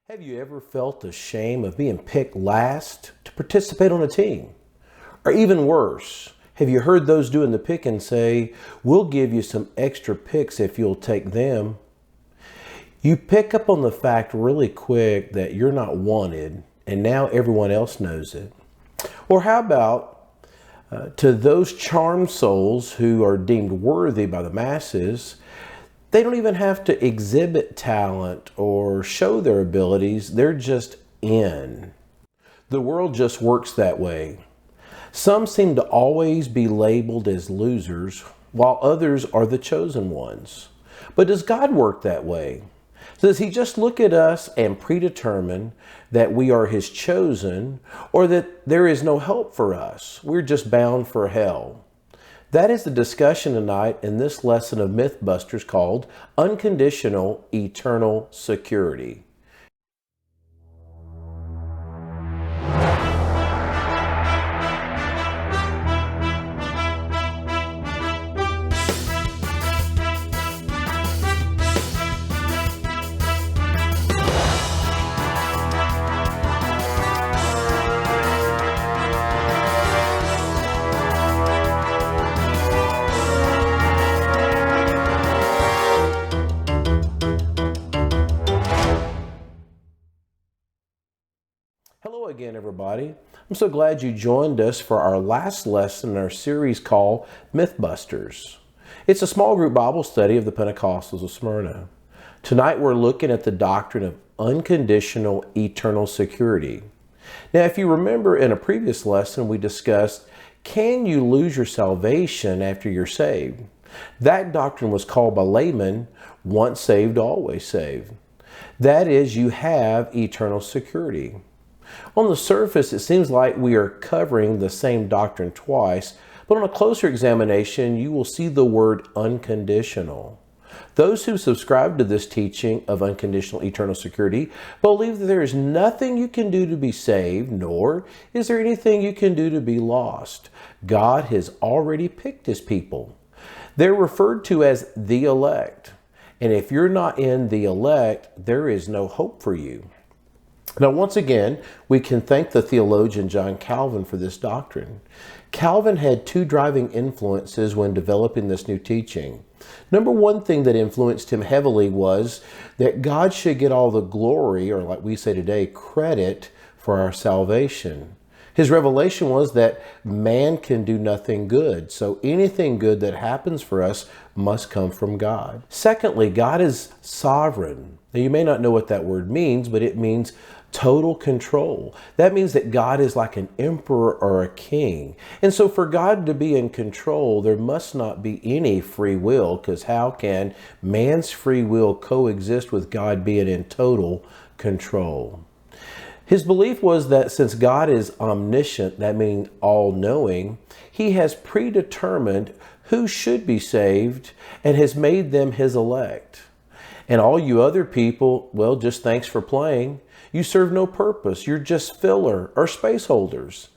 Have you ever felt the shame of being picked last to participate on a team? Or even worse, have you heard those doing the picking say, "We'll give you some extra picks if you'll take them"? You pick up on the fact really quick that you're not wanted, and now everyone else knows it. Or how about to those charmed souls who are deemed worthy by the masses, they don't even have to exhibit talent or show their abilities, they're just in. The world just works that way. Some seem to always be labeled as losers, while others are the chosen ones. But does God work that way? Does He just look at us and predetermine that we are His chosen, or that there is no help for us? We're just bound for hell. That is the discussion tonight in this lesson of Mythbusters called Unconditional Eternal Security. Hello again, everybody. I'm so glad you joined us for our last lesson in our series called Mythbusters. It's a small group Bible study of the Pentecostals of Smyrna. Tonight we're looking at the doctrine of unconditional eternal security. Now, if you remember in a previous lesson, we discussed, can you lose your salvation after you're saved? That doctrine was called by laymen, once saved, always saved. That is, you have eternal security. On the surface, it seems like we are covering the same doctrine twice, but on a closer examination, you will see the word unconditional. Those who subscribe to this teaching of unconditional eternal security believe that there is nothing you can do to be saved, nor is there anything you can do to be lost. God has already picked His people. They're referred to as the elect. And if you're not in the elect, there is no hope for you. Now, once again, we can thank the theologian John Calvin for this doctrine. Calvin had two driving influences when developing this new teaching. Number one thing that influenced him heavily was that God should get all the glory, or like we say today, credit for our salvation. His revelation was that man can do nothing good, so anything good that happens for us must come from God. Secondly, God is sovereign. Now, you may not know what that word means, but it means total control. That means that God is like an emperor or a king. And so for God to be in control, there must not be any free will, because how can man's free will coexist with God being in total control? His belief was that since God is omniscient, that means all-knowing, He has predetermined who should be saved and has made them His elect. And all you other people, well, just thanks for playing. You serve no purpose. You're just filler or space holders.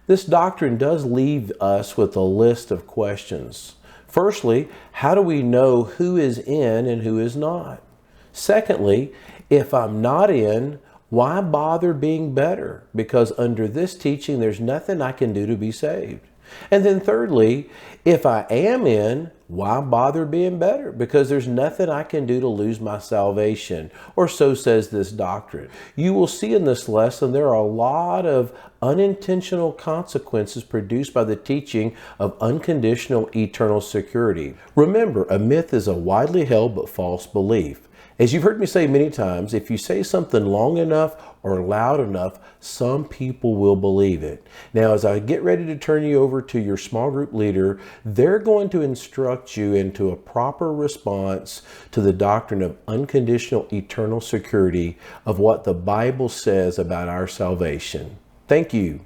This doctrine does leave us with a list of questions. Firstly, how do we know who is in and who is not? Secondly, if I'm not in, why bother being better? Because under this teaching, there's nothing I can do to be saved. And then thirdly, if I am in, why bother being better? Because there's nothing I can do to lose my salvation, or so says this doctrine. You will see in this lesson there are a lot of unintentional consequences produced by the teaching of unconditional eternal security. Remember, a myth is a widely held but false belief. As you've heard me say many times, if you say something long enough or loud enough, some people will believe it. Now, as I get ready to turn you over to your small group leader, they're going to instruct you into a proper response to the doctrine of unconditional eternal security of what the Bible says about our salvation. Thank you.